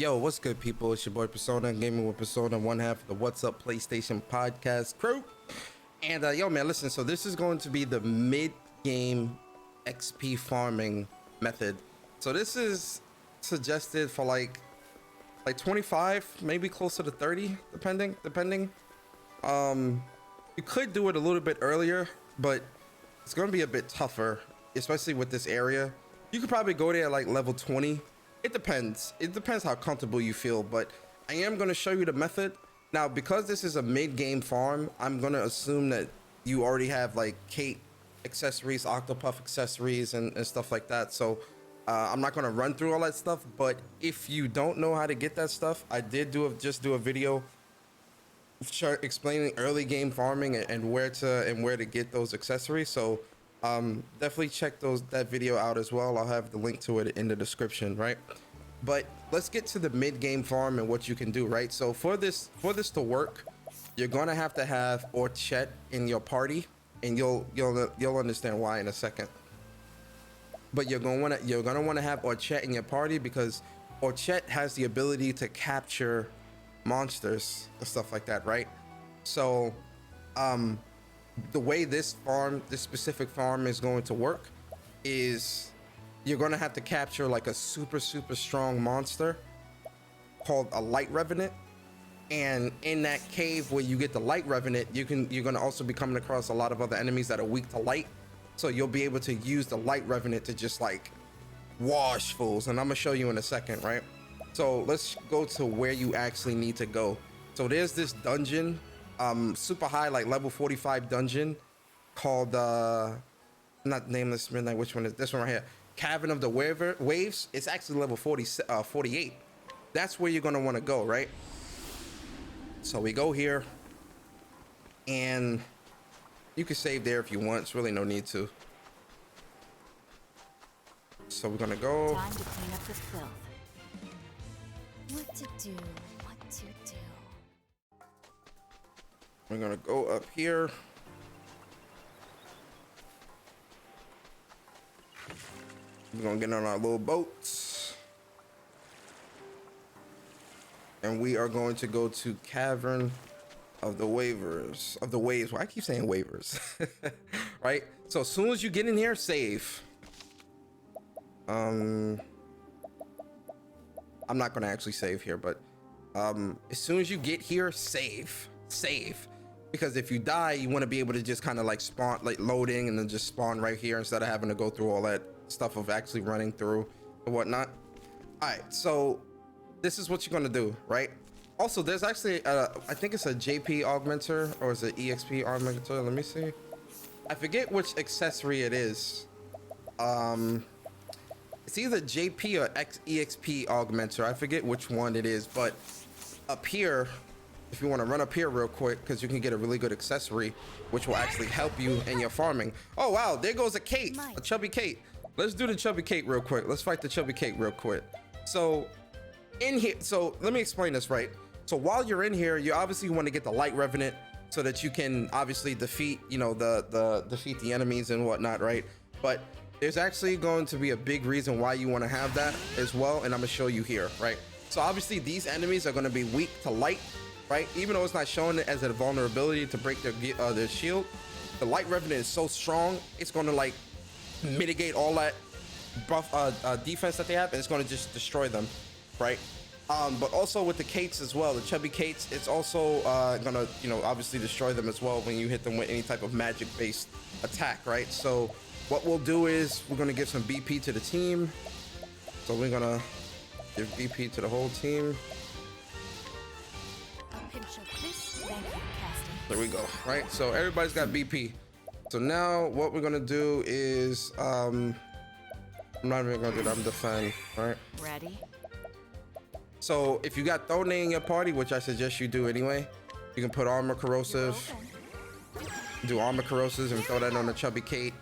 Yo, what's good, people? It's your boy Persona, gaming with Persona, one half of the What's Up PlayStation podcast crew. And yo, man, listen. So this is going to be the mid-game XP farming method. So this is suggested for like 25, maybe closer to 30, depending. You could do it a little bit earlier, but it's going to be a bit tougher, especially with this area. You could probably go there at like level 20. It depends how comfortable you feel, but I am going to show you the method. Now, because this is a mid-game farm, I'm going to assume that you already have like Kate accessories, Octopath accessories, and stuff like that. So I'm not going to run through all that stuff, but if you don't know how to get that stuff, I did just do a video explaining early game farming and where to get those accessories. So definitely check that video out as well. I'll have the link to it in the description, right? But let's get to the mid-game farm and what you can do, right? So for this to work, you're gonna have to have Orchet in your party, and you'll understand why in a second. But you're gonna want to have Orchet in your party because Orchet has the ability to capture monsters and stuff like that, right? So the way this specific farm is going to work is you're going to have to capture like a super strong monster called a light revenant, and in that cave where you get the light revenant, you're going to also be coming across a lot of other enemies that are weak to light, so you'll be able to use the light revenant to just like wash fools, and I'm gonna show you in a second, right? So let's go to where you actually need to go. So there's this dungeon, super high, like level 45 dungeon called not Nameless Midnight. Which one is this one right here? Cavern of the Waves. It's actually level 48. That's where you're gonna want to go, right? So we go here, and you can save there if you want. It's really no need to. So we're gonna go. Time to clean up the filth. What to do? We're gonna go up here. We're gonna get on our little boats, and we are going to go to Cavern of the Waves. Well, I keep saying waivers, right? So as soon as you get in here, save. I'm not gonna actually save here, but as soon as you get here, save. Because if you die, you want to be able to just kind of like spawn, like loading, and then just spawn right here instead of having to go through all that stuff of actually running through and whatnot. All right, so this is what you're gonna do, right? Also, there's actually I think it's a JP augmenter, or is it EXP augmenter? Let me see. I forget which accessory it is. It's either JP or EXP augmenter. I forget which one it is, but up here, if you want to run up here real quick, because you can get a really good accessory which will actually help you in your farming. Oh wow, there goes a Kate, a chubby Kate. Let's do the chubby Kate real quick. Let's fight the chubby Kate real quick. So in here, so let me explain this, right? So while you're in here, you obviously want to get the light revenant so that you can obviously defeat, you know, defeat the enemies and whatnot, right? But there's actually going to be a big reason why you want to have that as well, and I'm gonna show you here, right? So obviously these enemies are going to be weak to light, right? Even though it's not showing it as a vulnerability to break their shield, the light revenant is so strong, it's going to like mitigate all that buff defense that they have, and it's going to just destroy them, right? But also with the Kates as well, the chubby Kates, it's also gonna, you know, obviously destroy them as well when you hit them with any type of magic based attack, right? So what we'll do is we're gonna give some BP to the team. So we're gonna give BP to the whole team. There we go, right? So everybody's got BP. So now what we're gonna do is I'm not even gonna do that, I'm defend, right? Ready? So if you got Thornay in your party, which I suggest you do anyway, you can put armor corrosive, do armor corrosives, and throw that on the chubby Kate.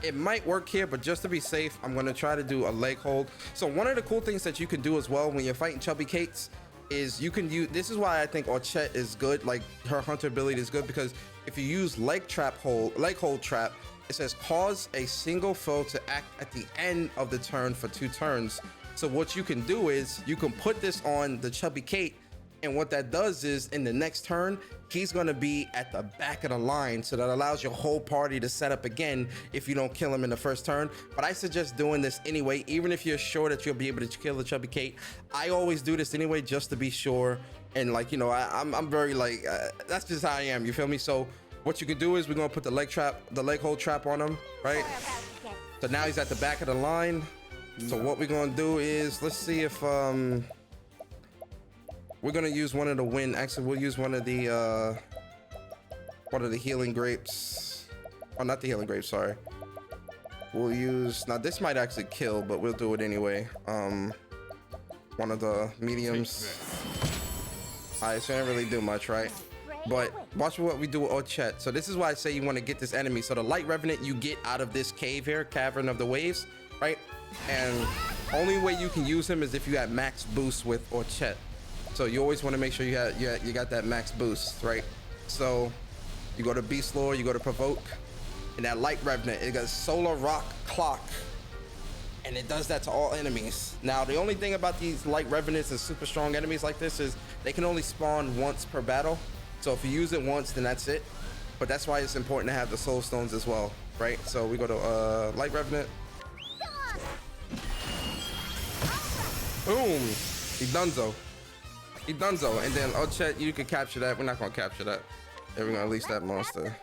It might work here, but just to be safe, I'm gonna try to do a leg hold. So one of the cool things that you can do as well when you're fighting chubby Kates is you can use, this is why I think Orchet is good, like her hunter ability is good, because if you use leg hold trap, it says cause a single foe to act at the end of the turn for 2 turns. So what you can do is you can put this on the Chubby Kate, and what that does is in the next turn, he's gonna be at the back of the line. So that allows your whole party to set up again if you don't kill him in the first turn. But I suggest doing this anyway, even if you're sure that you'll be able to kill the Chubby Kate. I always do this anyway, just to be sure. And like, you know, I'm very like, that's just how I am, you feel me? So what you can do is we're gonna put the leg hold trap on him, right? So now he's at the back of the line. So what we're gonna do is, let's see if, we're gonna use one of the wind. Actually, we'll use one of the healing grapes. Oh, not the healing grapes, sorry. We'll use, now this might actually kill, but we'll do it anyway. One of the mediums. Alright, so I didn't really do much, right? But watch what we do with Ochet. So this is why I say you want to get this enemy. So the light revenant you get out of this cave here, Cavern of the Waves, right? And only way you can use him is if you have max boost with Ochet. So you always want to make sure you got that max boost, right? So you go to Beast Lore, you go to Provoke, and that light revenant, it got Solar Rock Clock, and it does that to all enemies. Now the only thing about these light revenants and super strong enemies like this is they can only spawn once per battle. So if you use it once, then that's it. But that's why it's important to have the soul stones as well, right? So we go to light revenant. Boom, he donezo. He donezo. And then Ochet, you can capture that. We're not gonna capture that. Yeah, we're gonna release that monster.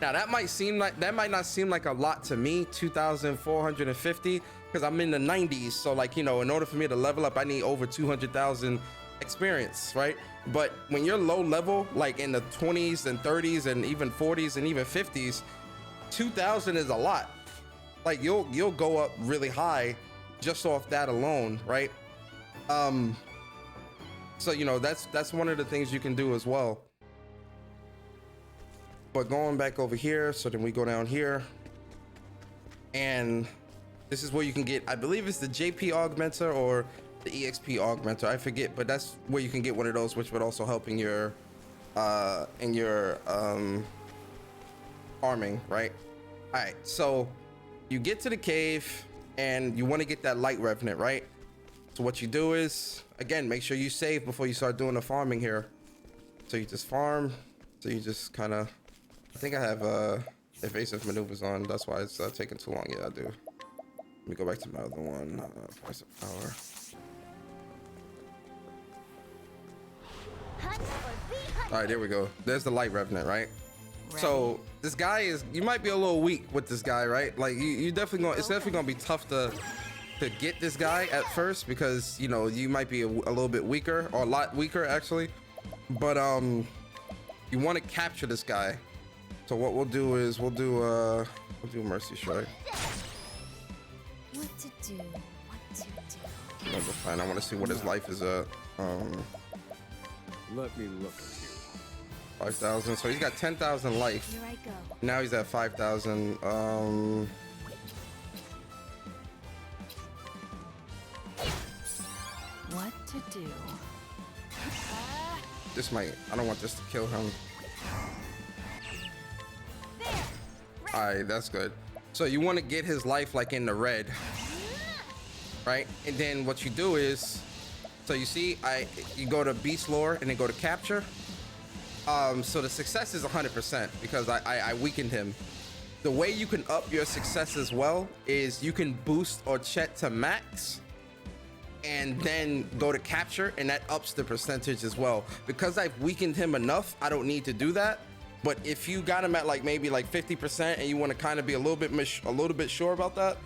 Now that might not seem like a lot to me, 2,450, because I'm in the 90s. So like, you know, in order for me to level up, I need over 200,000 experience, right? But when you're low level, like in the 20s and 30s and even 40s and even 50s, 2,000 is a lot. Like you'll go up really high just off that alone, right? So you know, that's one of the things you can do as well. But going back over here, so then we go down here, and this is where you can get, I believe it's the JP augmenter or the EXP augmenter, I forget, but that's where you can get one of those, which would also help in your farming, right? All right, so you get to the cave and you want to get that light revenant, right? So what you do is, again, make sure you save before you start doing the farming here. So you just farm, so you just kind of, I think I have evasive maneuvers on, that's why it's taking too long. Yeah, I do. Let me go back to my other one, price of power. All right, there we go. There's the light revenant, right? So this guy is, you might be a little weak with this guy, right? Like you definitely gonna, it's definitely gonna be tough to get this guy at first, because you know you might be a little bit weaker, or a lot weaker actually. But you want to capture this guy. So what we'll do is we'll do Mercy Strike. What to do? What to do? I'm gonna go find, I want to see what his life is at. Let me look at you. 5,000. So he's got 10,000 life. Here I go. Now he's at 5,000. What to do? This might, I don't want this to kill him. All right, that's good. So you want to get his life like in the red, right? And then what you do is, so you see, you go to Beast Lore and then go to Capture. So the success is 100% because I weakened him. The way you can up your success as well is you can boost Ochet to max and then go to Capture, and that ups the percentage as well. Because I've weakened him enough, I don't need to do that. But if you got him at like maybe like 50% and you want to kind of be a little bit sure about that,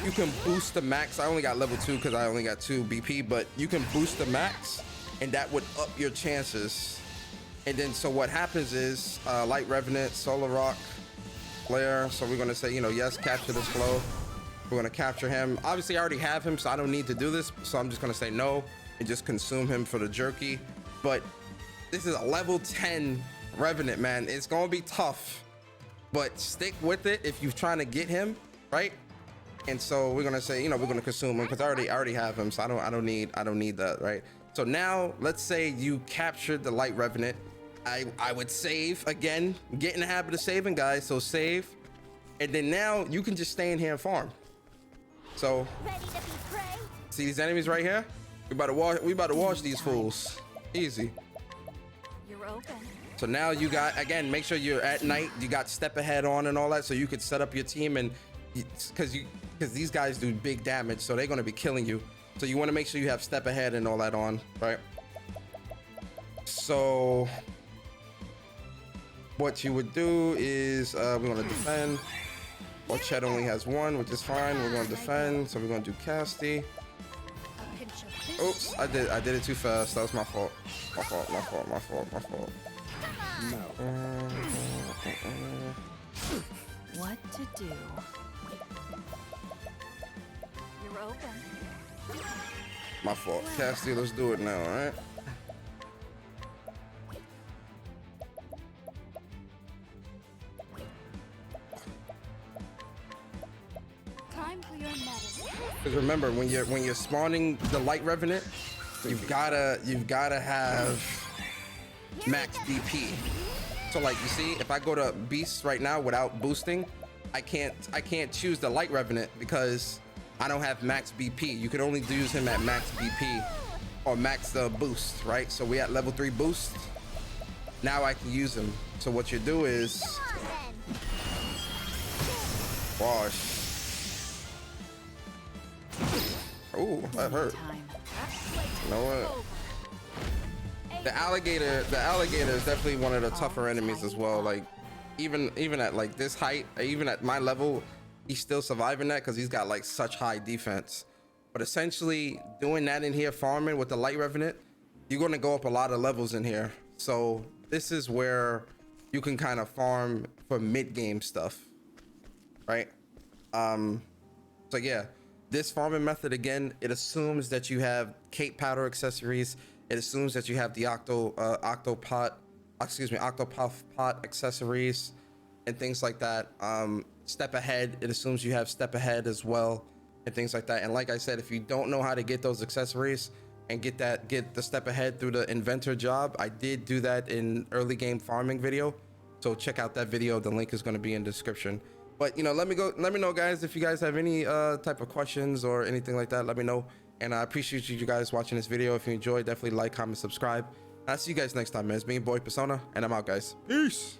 you can boost the max. I only got level 2 because I only got 2 BP, but you can boost the max and that would up your chances. And then so what happens is Light Revenant, Solar Rock, Flare. So we're going to say, you know, yes, capture this flow. We're going to capture him. Obviously I already have him, so I don't need to do this. So I'm just going to say no and just consume him for the jerky. But this is a level 10 Revenant, man. It's going to be tough, but stick with it if you're trying to get him, right? And so we're going to say, you know, we're going to consume him because I already have him. So I don't need that, right? So now let's say you captured the Light Revenant. I would save again, get in the habit of saving, guys. So save, and then now you can just stay in here and farm. So Ready to be prey? see these enemies right here? We about to wash these fools. Easy. You're open. So now you got, again, make sure you're at night, you got step ahead on and all that, so you could set up your team, and because these guys do big damage, so they're going to be killing you. So you want to make sure you have step ahead and all that on, right? So what you would do is we're going to defend. Well, Chet only has one, which is fine. We're going to defend, so we're going to do Casty. A pinch of this. Oops, I did it too fast. That was my fault. My fault. What to do? You're open. My fault. Casty, let's do it now, all right? Time for your medicine. Because remember, when you're spawning the light revenant, you've gotta have max BP. So like you see, if I go to beasts right now without boosting, I can't choose the light revenant because I don't have max BP. You can only use him at max BP or max boost, right? So we at level 3 boost. Now I can use him. So what you do is wash. Oh, that hurt. Time. You know what? The alligator is definitely one of the tougher enemies as well. Like even at like this height, even at my level, he's still surviving that because he's got like such high defense. But essentially doing that in here, farming with the light revenant, you're going to go up a lot of levels in here. So this is where you can kind of farm for mid-game stuff, right? So yeah, this farming method, again, it assumes that you have cape powder accessories. It assumes that you have the Octopath pot accessories and things like that. Step ahead, it assumes you have step ahead as well and things like that. And like I said, if you don't know how to get those accessories and get the step ahead through the inventor job, I did do that in early game farming video. So check out that video. The link is going to be in the description. But you know, let me know, guys, if you guys have any type of questions or anything like that, let me know. And I appreciate you guys watching this video. If you enjoyed, definitely like, comment, subscribe. I'll see you guys next time, man. It's me, boy Persona, and I'm out, guys. Peace.